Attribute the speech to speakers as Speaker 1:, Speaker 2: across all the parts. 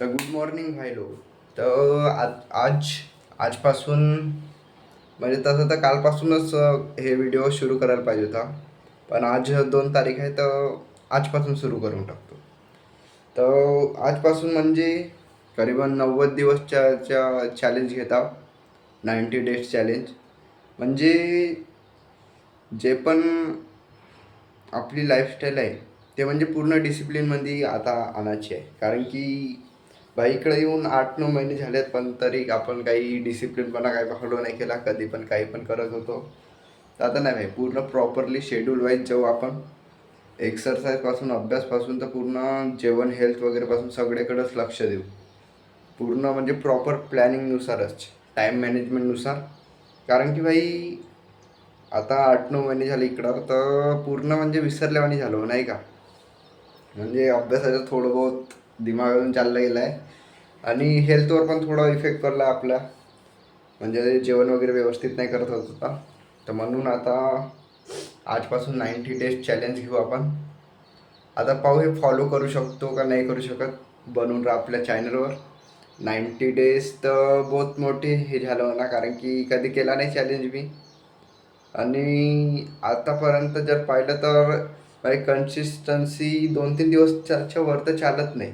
Speaker 1: तर good morning भाई लोग. तर आजपासून म्हणजे तसं तर कालपासूनच हे व्हिडिओ सुरू करायला पाहिजे होता. पण आज 2 तारीख आहे तर आजपासून सुरू करून टाकतो. तर आजपासून म्हणजे करीबन 90 दिवसच्या चॅलेंज घेता. 90 डेज चॅलेंज. म्हणजे जे पण आपली लाईफस्टाईल आहे ते म्हणजे पूर्ण डिसिप्लिनमध्ये आता आणायची आहे. कारण की बाईकडे येऊन 8-9 महिने झाले आहेत, पण तरी आपण काही डिसिप्लिनपणा काही फॉलो नाही केला. कधी पण काही पण करत होतो. तर आता नाही भाई, पूर्ण प्रॉपरली शेड्यूल वाईज जाऊ आपण. एक्सरसाइजपासून, अभ्यासपासून तर पूर्ण जेवण, हेल्थ वगैरेपासून सगळीकडेच लक्ष देऊ. पूर्ण म्हणजे प्रॉपर प्लॅनिंगनुसारच, टाईम मॅनेजमेंटनुसार. कारण की भाई आता 8-9 महिने झाले इकडं, तर पूर्ण म्हणजे विसरल्यावानी झालो नाही का. म्हणजे अभ्यासाचं थोडं बहुत दिमागातून चाललं गेलं आहे. आणि हेल्थवर पण थोडा इफेक्ट पडला आपल्या. म्हणजे जेवण वगैरे व्यवस्थित नाही करत होत होता. तर म्हणून आता आजपासून 90 डेज चॅलेंज घेऊ आपण. आता पाहू हे फॉलो करू शकतो का नाही करू शकत. बनवून राहा आपल्या चॅनलवर. 90 डेज तर बहुत मोठी हे झालं म्हणा, कारण की कधी केला नाही चॅलेंज मी. आणि आतापर्यंत जर पाहिलं तर काही कन्सिस्टन्सी 2-3 दिवसच्या वर तर चालत नाही.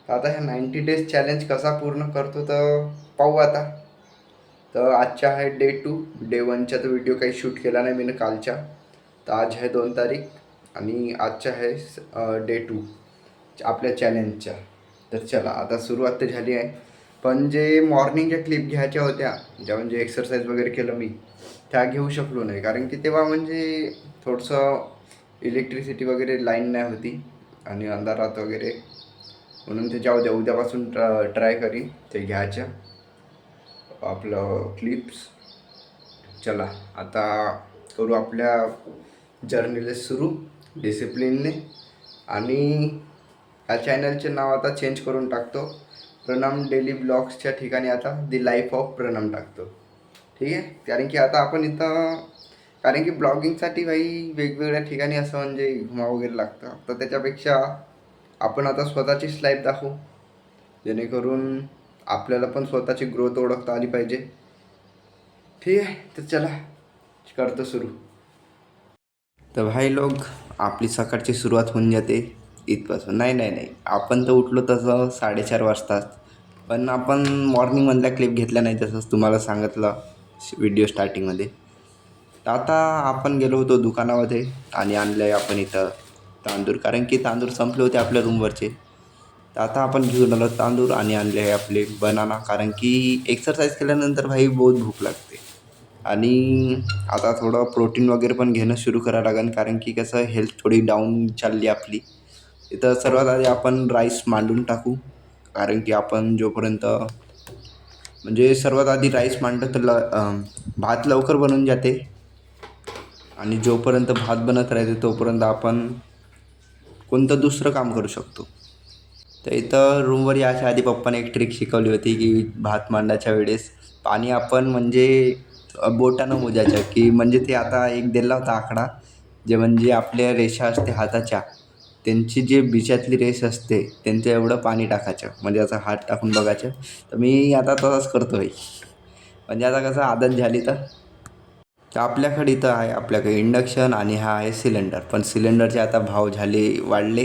Speaker 1: तर आता ह्या 90 डेज चॅलेंज कसा पूर्ण करतो तर पाहू आता. तर आजच्या आहे डे 2. डे 1चा तर व्हिडिओ काही शूट केला नाही मी कालच्या. तर आज आहे 2 तारीख आणि आजच्या आहे डे 2 आपल्या चॅलेंजच्या. तर चला आता सुरुवात तर झाली आहे. पण जे मॉर्निंगच्या क्लिप घ्यायच्या होत्या, ज्या म्हणजे एक्सरसाइज वगैरे केलं मी, त्या घेऊ शकलो नाही. कारण की तेव्हा म्हणजे थोडंसं इलेक्ट्रिसिटी वगैरे लाईन नाही होती आणि अंधारात वगैरे. म्हणून ते जाऊ द्या, उद्यापासून ट्राय करीन ते घ्यायच्या आपलं क्लिप्स. चला आता करू आपल्या जर्नीला सुरू डिसिप्लिनने. आणि ह्या चॅनलचे नाव आता चेंज करून टाकतो. प्रणाम डेली ब्लॉग्सच्या ठिकाणी आता दी लाईफ ऑफ प्रणाम टाकतो. ठीक आहे. कारण की आता आपण इथं, कारण की ब्लॉगिंगसाठी काही वेगवेगळ्या ठिकाणी असं म्हणजे घुमा वगैरे लागतं. तर त्याच्यापेक्षा आपण आता स्वतःचीच लाईफ दाखवू, जेणेकरून आपल्याला पण स्वतःची ग्रोथ ओळखता आली पाहिजे. ठीक आहे. तर चला करतो सुरू. तर भाई लोग, आपली सकाळची सुरुवात होऊन जाते इथपासून. नाही, आपण तर उठलो तसं 4:30 वाजताच. पण आपण मॉर्निंगमधल्या क्लिप घेतल्या नाही, तसंच तुम्हाला सांगितलं व्हिडिओ स्टार्टिंगमध्ये. तर आता आपण गेलो होतो दुकानामध्ये आणि आणलं आहे आपण इथं तांदूळ. कारण की तांदूळ संपले होते आपल्या रूमवरचे. तर आता आपण घेऊन आलो तांदूळ आणि आणले आहे आपले बनाना. कारण की एक्सरसाइज केल्यानंतर भाई बहुत भूक लागते. आणि आता थोडं प्रोटीन वगैरे पण घेणं सुरू करावं लागेल. कारण की कसं हेल्थ थोडी डाऊन चालली आपली. इथं सर्वात आधी आपण राईस मांडून टाकू. कारण की आपण जोपर्यंत म्हणजे सर्वात आधी राईस मांडलं तर भात लवकर बनून जाते. आणि जोपर्यंत भात बनत राहते तोपर्यंत आपण कोणतं दुसरं काम करू शकतो. तर इथं रूमवर यायच्या आधी पप्पाने एक ट्रिक शिकवली होती की भात मांडायच्या वेळेस पाणी आपण म्हणजे बोटानं मोजायचं. की म्हणजे ते आता एक दिला होता आकडा, जे म्हणजे आपल्या रेषा असते हाताच्या, त्यांची जे बिचातली रेष असते त्यांचं एवढं पाणी टाकायचं. म्हणजे असं हात टाकून बघायचं. तर मी आता तसंच करतो आहे. म्हणजे आता कसं आदत झाली. तर आपल्याकडे इथं आहे, आपल्याकडे इंडक्शन आणि हा आहे सिलेंडर. पण सिलेंडरचे आता भाव वाढले.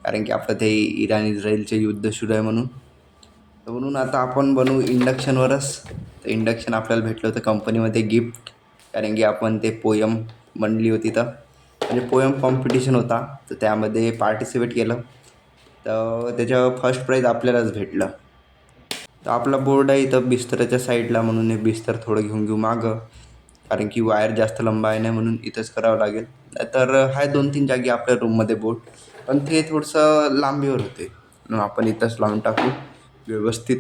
Speaker 1: कारण की आपलं ते इराण-इस्रायलचे युद्ध सुरू आहे म्हणून. तर म्हणून आता आपण बनवू इंडक्शनवरच. तर इंडक्शन आपल्याला भेटलं होतं कंपनीमध्ये गिफ्ट. कारण की आपण ते पोयम बनली होती, तर म्हणजे पोयम कॉम्पिटिशन होता, तर त्यामध्ये पार्टिसिपेट केलं. तर त्याचं फर्स्ट प्राईज आपल्यालाच भेटलं. तर आपला बोर्ड आहे इथं बिस्तराच्या साईडला, म्हणून हे बिस्तर थोडं घेऊन घेऊ मागं. कारण की वायर जास्त लंबा आहे नाही, म्हणून इथंच करावं लागेल. तर आहे 2-3 जागी आपल्या रूममध्ये बोर्ड, पण ते थोडंसं लांबीवर होते, म्हणून आपण इथंच लावून टाकू व्यवस्थित.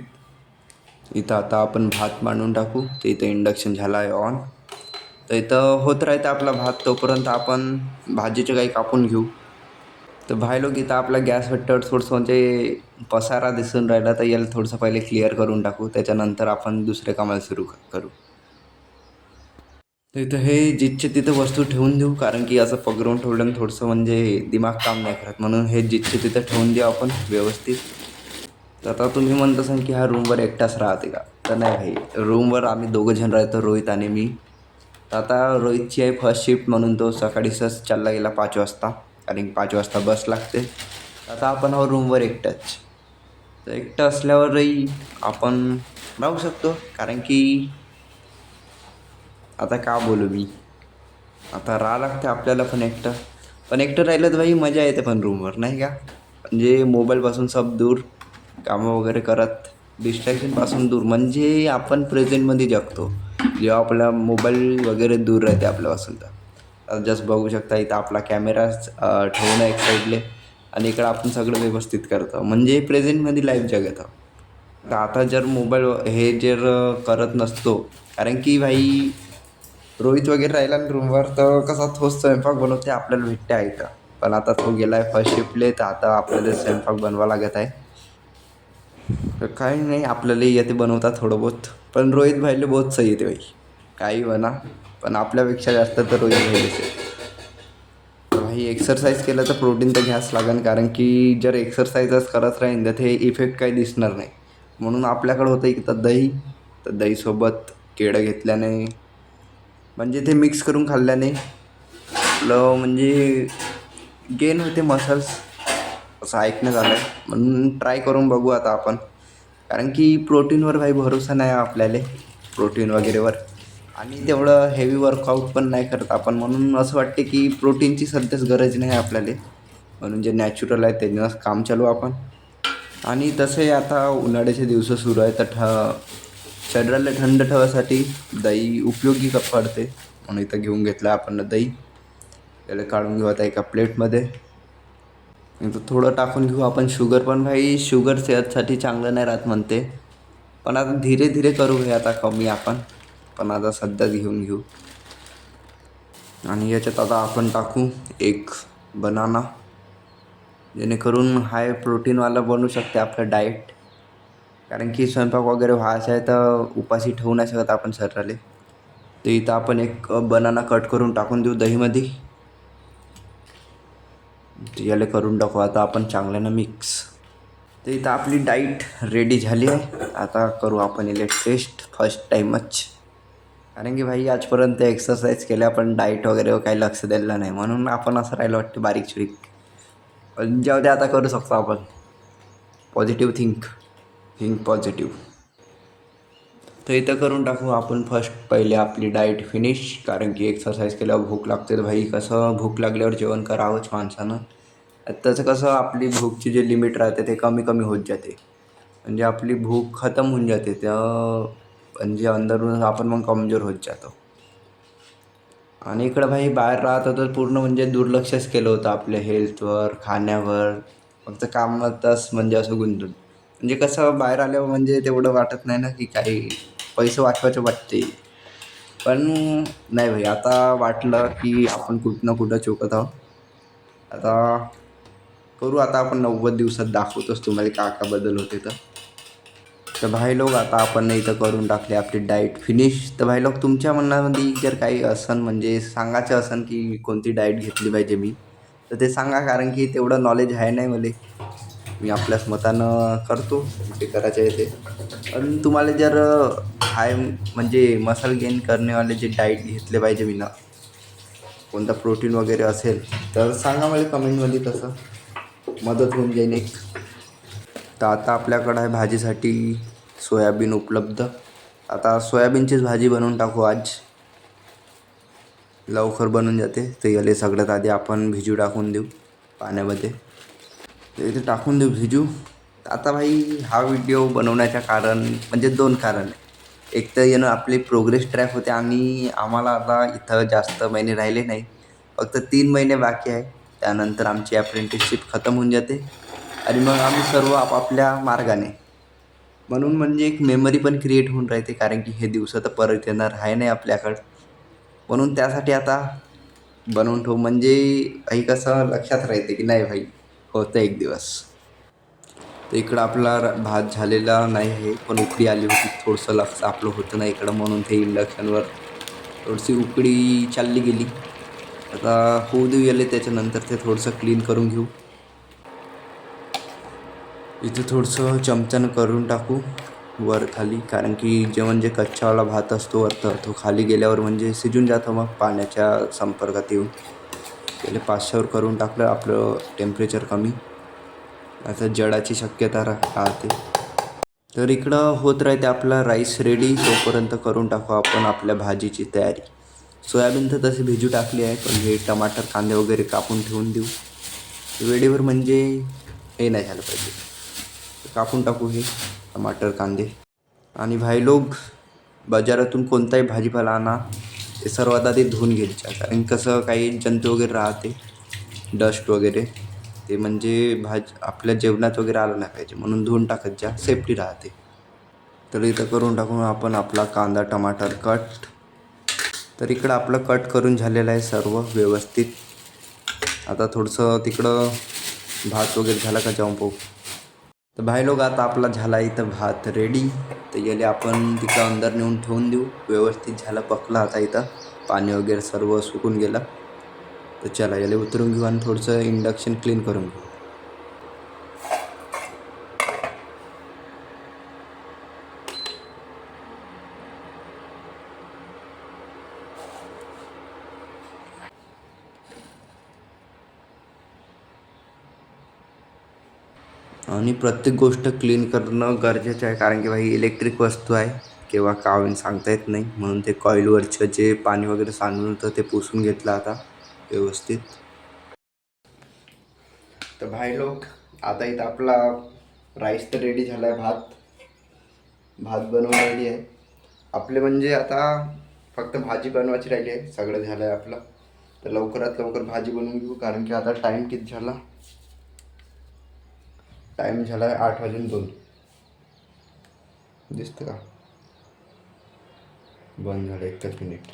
Speaker 1: इथं आता आपण भात मांडून टाकू. तर इथं इंडक्शन झालं आहे ऑन. तर इथं होत राहतं आपला भात, तोपर्यंत आपण भाजीचं काही कापून घेऊ. तर भाई लोक, इथं आपला गॅस भट्ट्यावर थोडंसं म्हणजे पसारा दिसून राहिला, तर याला थोडंसं पहिले क्लिअर करून टाकू. त्याच्यानंतर आपण दुसऱ्या कामाला सुरू करू. तर इथं हे जिथचे तिथं वस्तू ठेवून देऊ. कारण की असं पगरवून ठेवल्यानं थोडंसं म्हणजे दिमाग काम नाही करत. म्हणून हे जिथचे तिथं ठेवून देऊ आपण व्यवस्थित. तर आता तुम्ही म्हणत असाल की हा रूमवर एकटाच राहते का? तर नाही भाई, रूमवर आम्ही दोघं जण राहतो, रोहित आणि मी. तर आता रोहितची आहे फर्स्ट शिफ्ट म्हणून तो सकाळीच चालला गेला 5 वाजता, कारण की 5 वाजता बस लागते. आता आपण आहोत रूमवर एकटाच. तर एकटं असल्यावरही आपण राहू शकतो, कारण की आता का बोलू मी, आता राहा लागते आपल्याला पण एकटं. पण एकटं राहिलं तर भाई मजा येते पण रूमवर, नाही का? म्हणजे मोबाईलपासून सब दूर, कामं वगैरे करत, डिस्ट्रॅक्शनपासून दूर, म्हणजे आपण प्रेझेंटमध्ये जगतो जेव्हा आपला मोबाईल वगैरे दूर राहते आपल्यापासून. तर जस्ट बघू शकता इथं आपला कॅमेरा ठेवणं एक साईडले, आणि इकडं आपण सगळं व्यवस्थित करतो, म्हणजे प्रेझेंटमध्ये लाईफ जगत आहोत. तर आता जर मोबाईल हे जर करत नसतो, कारण की भाई रोहित वगैरे राहिला ना रूमवर, तर कसा तोच स्वयंपाक बनवते, आपल्याला भेटते आहे का. पण आता तो गेला आहे फर्स्ट शिफ्टले, तर आता आपल्याला स्वयंपाक बनवा लागत आहे. तर काही नाही, आपल्यालाही येते बनवता थोडं बहुत, पण रोहित भाईले बहुत सही येते भाई, काही म्हणा, पण आपल्यापेक्षा जास्त तर रोहित भाईलेच आहे. तर भाई एक्सरसाइज केलं तर प्रोटीन तर घ्यास लागेल, कारण की जर एक्सरसाइजच करत राहीन तर ते इफेक्ट काही दिसणार नाही. म्हणून आपल्याकडं होतं की तर दही, तर दहीसोबत केळं घेतल्याने, म्हणजे ते मिक्स करून खाल्ल्याने आपलं म्हणजे गेन होते मसल्स, असं ऐकण्यात आलं आहे. म्हणून ट्राय करून बघू आता आपण, कारण की प्रोटीनवर काही भरोसा नाही आपल्याला, प्रोटीन वगैरेवर. आणि तेवढं हेवी वर्कआउट पण नाही करत आपण, म्हणून असं वाटते की प्रोटीनची सध्याच गरज नाही आपल्याला. म्हणून जे नॅचरल आहे त्याच्यानं काम चालू आपण. आणि तसे आता उन्हाळ्याचे दिवस सुरू आहे, तर शरीराला थंड ठेवासाठी दही उपयोगी पडते, म्हणून इथं घेऊन घेतलं आपण दही. त्याला काढून घेऊ आता एका प्लेटमध्ये. नंतर थोडं टाकून घेऊ आपण शुगर, पण भाई शुगर सेहतसाठी चांगलं नाही राहत म्हणते, पण आता धीरे धीरे करू हे आता कमी आपण, पण आता सध्याच घेऊन घेऊ. आणि याच्यात आता आपण टाकू एक बनाना, जेणेकरून हाय प्रोटीनवाला बनू शकते आपलं डाएट, कारण की स्वयंपाक वगैरे व्हायचा आहे तर उपाशी ठेवू नाही शकत आपण शरीराला. तर इथं आपण एक बनाना कट करून टाकून देऊ दहीमध्ये. याला करून टाकू आता आपण चांगल्यानं मिक्स. तर इथं आपली डाईट रेडी झाली आहे, आता करू आपण याला टेस्ट फर्स्ट टाईमच, कारण की भाई आजपर्यंत एक्सरसाइज केल्या पण डाईट वगैरे काही लक्ष दिलं नाही, म्हणून आपण असं राहिलं वाटतं बारीक चिरीक. पण जाऊ दे, आता करू शकतो आपण. Positive think positive. तर इथं करून टाकू आपण फर्स्ट पहिले आपली डाईट फिनिश, कारण की एक्सरसाइज केल्यावर भूक लागते. तर भाई कसं भूक लागल्यावर जेवण करावंच माणसानं. त्याचं कसं आपली भूकची जे लिमिट राहते ते कमी कमी होत जाते, म्हणजे आपली भूक खतम होऊन जाते, त्या म्हणजे अंदरून आपण मग कमजोर होत जातो. आणि इकडं भाई बाहेर राहत होतं पूर्ण, म्हणजे दुर्लक्षच केलं होतं आपल्या हेल्थवर, खाण्यावर, फक्त कामातच म्हणजे असं गुंतून. म्हणजे कसं बाहेर आल्यावर म्हणजे तेवढं वाटत नाही ना की काही पैसे वाचवायचे वाटते, पण नाही भाई आता वाटलं की आपण कुठं ना कुठं चुकत आहोत. आता करू, आता आपण 90 दिवसात दाखवतोच तुम्हाला का का बदल होते. तर भाई लोक आता आपण इथं करून टाकले आपली डाईट फिनिश. तर भाई लोक तुमच्या मनामध्ये जर काही असन, म्हणजे सांगायचं असन की कोणती डाईट घेतली पाहिजे मी, तर ते सांगा, कारण की तेवढं नॉलेज आहे नाही मला. मी आपल्याच मतानं करतो जे करायचं आहे ते. पण तुम्हाला जर हाय म्हणजे मसल गेन करण्यावाले जे डाईट घेतले पाहिजे मी ना, कोणता प्रोटीन वगैरे असेल तर सांगा मला कमेंटमध्ये, तसं मदत होऊन जाईल एक. तर आता आपल्याकडं आहे भाजीसाठी सोयाबीन उपलब्ध. आता सोयाबीनचीच भाजी बनवून टाकू आज, लवकर बनून जाते. तर याला सगळ्यात आधी आपण भिजू टाकून देऊ पाण्यामध्ये, तर इथे टाकून देऊ भिजू. आता भाई हा व्हिडिओ बनवण्याचं कारण म्हणजे 2 कारण आहे. एक तर यानं आपली प्रोग्रेस ट्रॅक होते, आणि आम्हाला आता इथं जास्त महिने राहिले नाही, फक्त 3 महिने बाकी आहे. त्यानंतर आमची अप्रेंटिसशिप खतम होऊन जाते, आणि मग आम्ही सर्व आपापल्या मार्गाने. म्हणून म्हणजे एक मेमरी पण क्रिएट होऊन राहते, कारण की हे दिवस तर परत येणार आहे नाही आपल्याकडं. म्हणून त्यासाठी आता बनवून ठेवू, म्हणजे काही कसं लक्षात राहते की नाही भाई होतं एक दिवस. तर इकडं आपला भात झालेला नाही आहे, पण उकळी आली होती, थोडंसं लक्ष आपलं होतं नाही इकडं, म्हणून ते इंडक्शनवर थोडीशी उकळी चालली गेली. आता होऊ देऊ याले, त्याच्यानंतर ते थोडंसं क्लीन करून घेऊ. इथे थोडंसं चमच्यानं करून टाकू वर खाली, कारण की जेवण जे कच्चावाला भात असतो वरतं तो खाली गेल्यावर म्हणजे शिजून जातं मग पाण्याच्या संपर्कात येऊन. पहिले 500वर करून टाकलं आपलं टेम्परेचर कमी, आता जळाची शक्यता राहते. तर इकडं होत राहते आपला राईस रेडी, तोपर्यंत करून टाकू आपण आपल्या भाजीची तयारी. सोयाबीन तर तशी भिजू टाकली आहे, पण हे टमाटर कांदे वगैरे कापून ठेवून देऊ वेळेवर, म्हणजे हे नाही झालं पाहिजे. कापून टाकू हे टमाटर कांदे. आणि भाई लोक, बाजारातून कोणताही भाजीपाला आणा ते सर्वात आधी धुवून घ्यायचा, कारण कसं काही जंतू वगैरे राहते, डस्ट वगैरे, ते म्हणजे आपल्या जेवणात वगैरे आलं नाही पाहिजे, म्हणून धुवून टाकत जा, सेफ्टी राहते. तर इथं करून टाकून आपण आपला कांदा टमाटर कट. तर इकडं आपलं कट करून झालेलं आहे सर्व व्यवस्थित. आता थोडंसं तिकडं भात वगैरे झाला का जाऊन पाहू. तर भाई लोक, आता आपला झाला इथं भात रेडी. तर याला आपण तिकडं अंदर नेऊन ठेवून देऊ. व्यवस्थित झालं पकला आता इथं, पाणी वगैरे सर्व सुकून गेलं. तर चला याला उतरून घेऊ आणि थोडंसं इंडक्शन क्लीन करून घेऊ. आणि प्रत्येक गोष्ट क्लीन करणं गरजेचं आहे, कारण की भाई इलेक्ट्रिक वस्तू आहे, केव्हा का होईन सांगता येत नाही. म्हणून ते कॉईलवरचं जे पाणी वगैरे सांडून होतं ते पुसून घेतलं आता व्यवस्थित. तर भाई लोक, आता इथं आपला राईस तर रेडी झाला आहे, भात बनवून राहिली आहे आपले, म्हणजे आता फक्त भाजी बनवायची राहिली आहे, सगळं झालं आहे आपलं. तर लवकरात लवकर भाजी बनवून घेऊ, कारण की आता टाईम किती झाला, टाईम झाला आहे 8:02. दिसतं का, बंद झालं एकच मिनिट,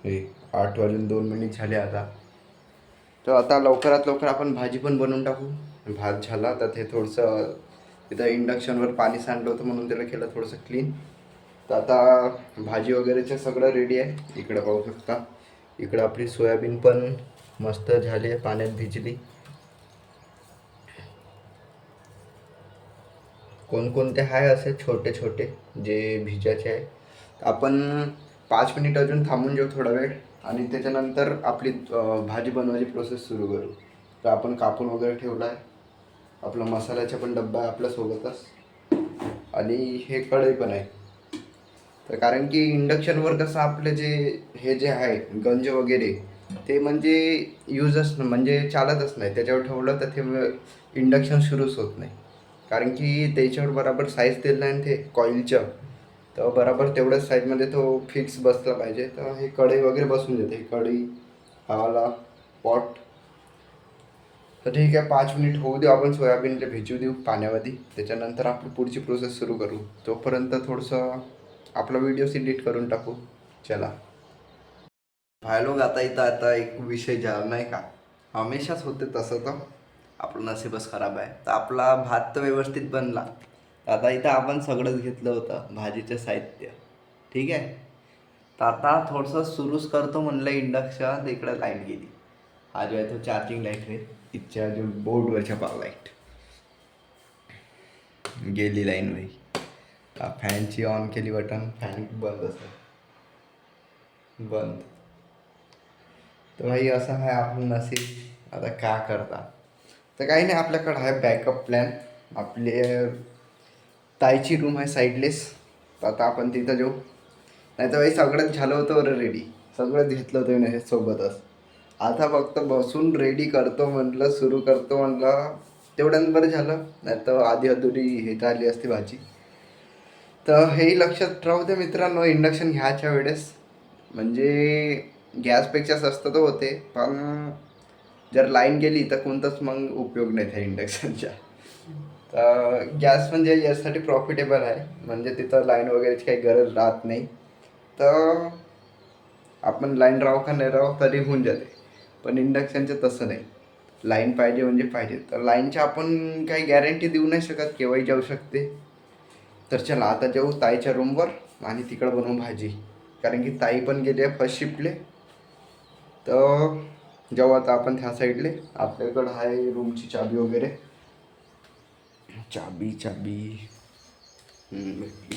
Speaker 1: हे 8:02 झाले आता. तर आता लवकरात लवकर आपण भाजी पण बनवून टाकू. भात झाला तर ते थोडंसं तिथं इंडक्शनवर पाणी सांडलं होतं, म्हणून त्याला केलं थोडंसं क्लीन. तर आता भाजी वगैरेचं सगळं रेडी आहे. इकडं पाहू शकता, इकडं आपली सोयाबीन पण मस्त झाली आहे, पाण्यात भिजली. कोणकोणते आहे असे छोटे छोटे जे भिजायचे आहे. आपण 5 मिनिट अजून थांबून जाऊ थोडा वेळ, आणि त्याच्यानंतर आपली भाजी बनवायची प्रोसेस सुरू करू. तर आपण कापून वगैरे ठेवला आहे, आपला मसाल्याचा पण डब्बा आहे आपल्यासोबतच, आणि हे कढई पण आहे. तर कारण की इंडक्शनवर कसं आपलं हे जे आहे गंज वगैरे, ते म्हणजे यूजच म्हणजे चालतच नाही. त्याच्यावर ठेवलं तर ते इंडक्शन सुरूच होत नाही, कारण की त्याच्यावर बरोबर साईज दिलं आहे ते कॉईलचं. तर बरोबर तेवढ्याच साईजमध्ये तो फिक्स बसला पाहिजे. तर हे कढई वगैरे बसून देते, कढई हवाला पॉट. तर ठीक आहे, 5 मिनिट होऊ देऊ, आपण सोयाबीनला भिजू देऊ पाण्यामध्ये, त्याच्यानंतर आपली पुढची प्रोसेस सुरू करू. तोपर्यंत थोडंसं आपला व्हिडिओ एडिट करून टाकू. चला भाई लोक, आता एक विषय झाला नाही का, हमेशाच होते तसं, तर आपलं नशीबच खराब आहे. तर आपला भात तर व्यवस्थित बनला. आता इथं आपण सगळंच घेतलं होतं भाजीचं साहित्य, ठीक आहे. तर आता थोडंसं सुरूच करतो म्हणलं इंडक्शन, इकडं लाईट गेली. हा जो आहे तो चार्जिंग लाईट आहे, इथच्या जो बोर्डवरच्या पॉवर लाईट गेली लाईन भाई. फॅनची ऑन केली बटन, फॅन बंद असतं, बंद. तर भाई असं आहे आपलं नसीब, आता का करता. तर काही नाही, आपल्याकडं आहे बॅकअप प्लॅन. आपले ताईची रूम आहे साईडलेस, तर आता आपण तिथं जाऊ. नाही तर भाई सगळंच झालं होतं बरं रेडी, सगळंच घेतलं होतं ना हे सोबतच. आता फक्त बसून रेडी करतो म्हटलं, सुरू करतो म्हटलं, तेवढ्यानं बरं झालं. नाही तर आधी अधुरी हे झाली असती भाजी. तर हेही लक्षात राहू दे मित्रांनो, इंडक्शन घ्यायच्या वेळेस म्हणजे गॅसपेक्षा स्वस्त तर होते, पण जर लाईन गेली तर कोणताच मग उपयोग नाही त्या इंडक्शनच्या. तर गॅस म्हणजे यासाठी प्रॉफिटेबल आहे, म्हणजे तिथं लाईन वगैरेची काही गरज राहत नाही. तर आपण लाईन राहू का नाही राहू तरी होऊन जाते. पण इंडक्शनचं तसं नाही, लाईन पाहिजे म्हणजे पाहिजे. तर लाईनची आपण काही गॅरंटी देऊ नाही शकत, केव्हाही जाऊ शकते. तर चला आता जाऊ ताईच्या रूमवर आणि तिकडं बनवू भाजी, कारण की ताई पण गेली आहे फर्स्ट शिफ्टले. तर जाऊ आता आपण त्या साईडले, आपल्याकडं आहे रूमची चाबी वगैरे. चाबी भेटली.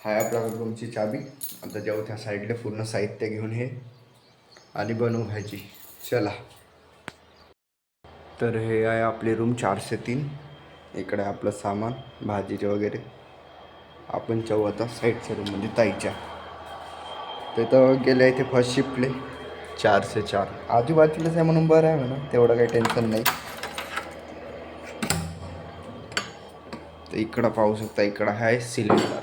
Speaker 1: हाय आपल्या रूमची चाबी. आता जाऊ त्या साईडला पूर्ण साहित्य घेऊन हे आणि बनवू भाजी. चला. तर हे आहे आपली रूम 403. इकडे आपलं सामान भाजीचे वगैरे. आपण जाऊ आता साईडच्या रूम म्हणजे ताईच्या. तिथं गेले आहे ते फर्स्ट शिफ्टले 404. आजूबाजूलाच आहे म्हणून बरं आहे म्हणा, तेवढं काही टेन्शन नाही. तर इकडं पाहू शकता, इकडं आहे सिलेंडर.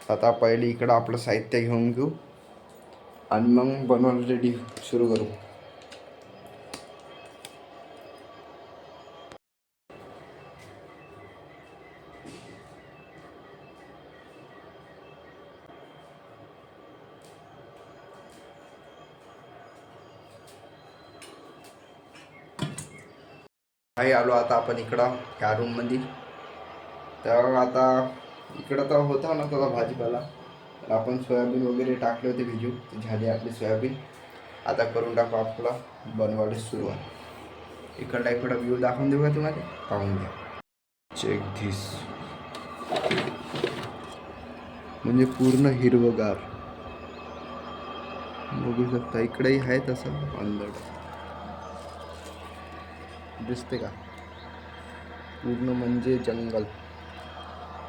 Speaker 1: आता पहिले इकडं आपलं साहित्य घेऊन घेऊ आणि मग बनवायला रेडी सुरू करू. काही आलो आता आपण इकडं ह्या रूममध्ये. तर आता इकडं तर होता ना थोडा भाजीपाला, तर आपण सोयाबीन वगैरे टाकले होते भिजू. झाली आपली सोयाबीन. आता करून टाकू आपला बनवायला सुरुवात. इकडं व्ह्यू दाखवून देऊ का तुम्हाला, पाहून घ्या. चेक धिस म्हणजे पूर्ण हिरवगार बघू शकता. इकडेही आहे तसं अंदर दिसते का, पूर्ण म्हणजे जंगल.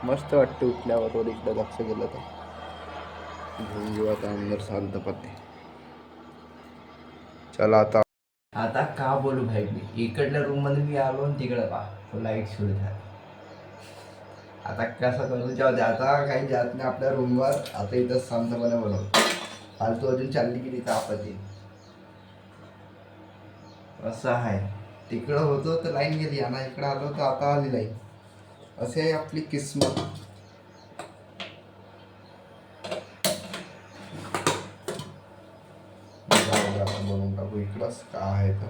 Speaker 1: मस्त वाटते उठल्यावर वर इकडं लक्ष गेलं तर. घेऊन घेऊ आता अंदर शांतपणे. चला आता का बोलू भाई, मी इकडल्या रूम मध्ये मी आलो आणि तिकडे पहा लाईट सुरू झाली. आता कसं करू, जाऊ दे आता, काही जात नाही आपल्या रूमवर. आता इथं शांतपणे बनवू. फालतू अजून चालली की तिथं आपत्ती. असं आहे. तिकडं होतो तर लाईन गेली आणि इकडं आलो तर आता आली लाईन. असे आहे आपली किस्मत. बनवून टाकू इकडंच का आहे तर.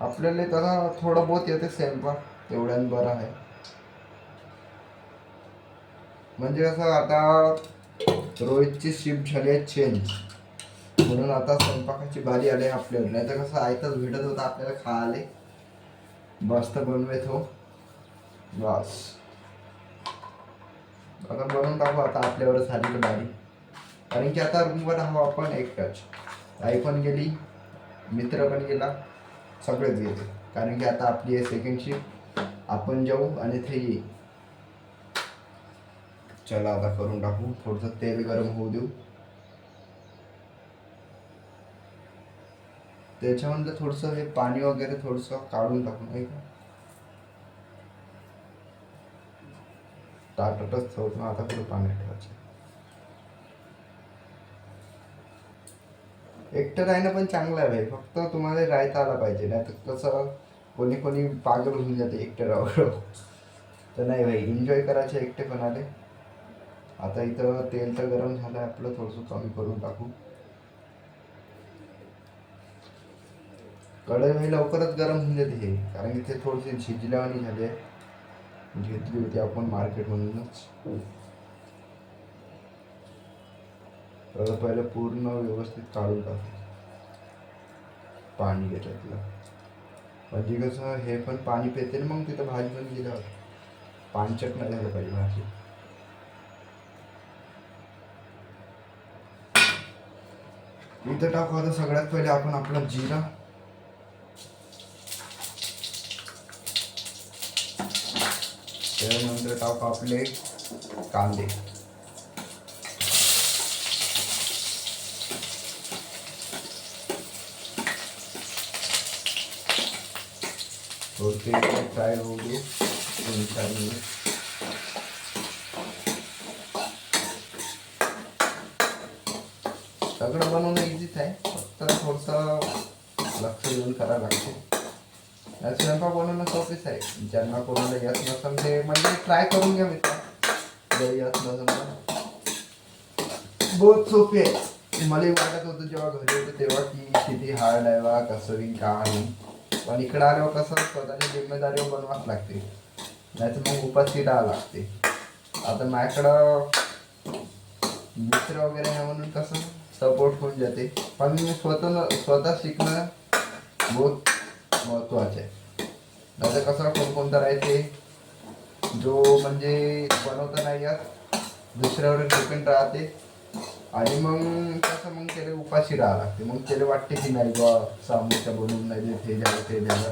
Speaker 1: आपल्याला तसा थोडं बहुत येते स्वयंपाक, तेवढ्यानं बरं आहे. म्हणजे कसं आता रोहितची शिफ्ट झाली आहे चेंज, म्हणून आता स्वयंपाकाची बारी आली आपल्याला. नाही तर कसं आयताच भेटत होतं आपल्याला खायला. मस्त बनवेत हो बस. आता बनवून टाकू आता आपल्यावर झाली तर बारी. कारण की आता रूमवर आहो आपण एकटाच. आई पण गेली, मित्र पण गेला, सगळेच गेले. कारण की आता आपली आहे सेकंड शिफ्ट. आपण जाऊ आणि ते येईल. चला आता करून टाकू. थोडंसं तेल गरम होऊ देऊ. त्याच्यामध्ये थोडंसं हे पाणी वगैरे थोडंसं काढून टाकू, नाही का. ताटतच ठेवतो आता, पुढे पाणी ठेवायचं. एकटं राहणं पण चांगलं आहे भाई, फक्त तुम्हाला राहता आला पाहिजे. नाही तर कसं कोणी कोणी पागल होऊन जाते एकटं राहून. तर नाही भाई, एन्जॉय करायचे एकटे पण आले. आता इथं तेल तर गरम झालं आपलं, थोडंसं कमी करून टाकू. कढई भाई लवकरच गरम होऊन जाते हे, कारण की ते थोडीशी झिजल्यावानी झाली आहे. घेतली होती आपण मार्केटमधूनच. तर पहिले पूर्ण व्यवस्थित काढून टाकू पाणी त्याच्यातलं. म्हणजे कसं हे पण पाणी पेते ना, मग तिथं भाजी पण गेल्यावर पाणचट नाही झालं पाहिजे भाजी. इथं टाकू आता सगळ्यात पहिले आपण आपला जिरा. त्यानंतर टाकू आपले कांदे. थोडे फ्राय होऊ दे 3-4 मिनिट. सगळं बनवणं इझीच आहे, फक्त थोडंसं लक्ष देऊन करायला लागते. स्वयंपाक बनवणं सोपेच आहे. ज्यांना कोणाला येत नसेल ते म्हणजे ट्राय करून घ्या मित्र. जरी येत नसेल तर बहुत सोपे आहे. मलाही वाटत होतं जेव्हा घरी होतो तेव्हा की किती हार्ड आहे बा कसं बी का नाही, पण इकडं आल्यावर कसं स्वतःच्या जिम्मेदारीवर बनवाच लागते, नाही तर मग उपाशी राहावं लागते. आता माझ्याकडं मित्र वगैरे आहे म्हणून कसं सपोर्ट होऊन जाते, पण स्वतः शिकणं बहुत महत्त्वाचं आहे. नाही तर कसं कोणकोणतं राहते जो म्हणजे बनवता नाही येत, दुसऱ्यावर डिपेंड राहते, आणि मग कसं मग त्याला उपाशी राहावं लागते. मग त्याला वाटते की नाही बा समोरच्या बनवून नाही देत, हे झालं ते झालं,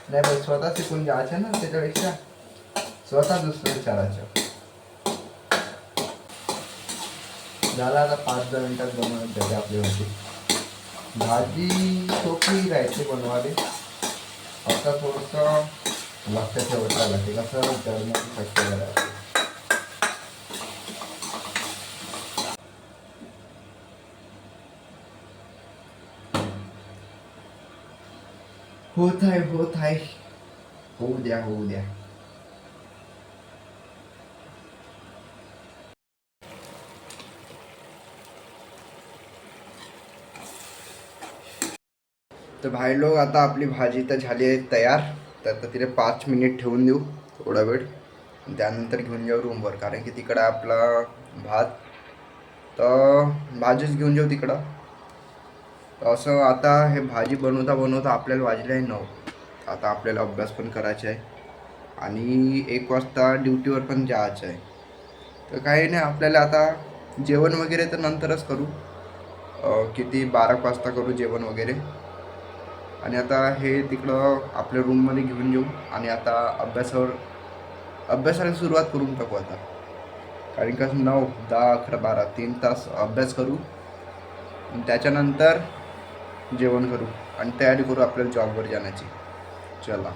Speaker 1: नाही बाई स्वतः शिकून घ्यायचं ना, त्याच्यापेक्षा स्वतः दुसरं विचारायचं. झाला आता 5-10 मिनिटात बनवून जाते आपली भाजी. भाजी सोपी राहायची बनवायला, आता थोडंसं लक्ष ठेवायला लागते, कसं जर्मनी शक्य राहते. होत आहे, होऊ द्या. तर भाई लोक, आता आपली भाजी तर झाली आहे तयार. तर आता तिला 5 मिनिट ठेवून देऊ, थोडा वेळ, त्यानंतर घेऊन जाऊ रूमवर, कारण की तिकडं आपला भात, तर भाजीच घेऊन जाऊ तिकडं. असं आता हे भाजी बनवता आपल्याला वाजले आहे 9. आता आपल्याला अभ्यास पण करायचा आहे आणि 1 वाजता ड्युटीवर पण जायचं आहे. तर काही नाही, आपल्याला आता जेवण वगैरे तर नंतरच करू, किती 12 वाजता करू जेवण वगैरे. आणि आता हे तिकडं आपल्या रूममध्ये घेऊन येऊ आणि आता अभ्यासाला सुरुवात करून टाकू आता, कारण का 9, 10, 11, 12 3 तास अभ्यास करू, त्याच्यानंतर जेवण करू आणि तयारी करू आपल्याला जॉबवर जाण्याची. चला.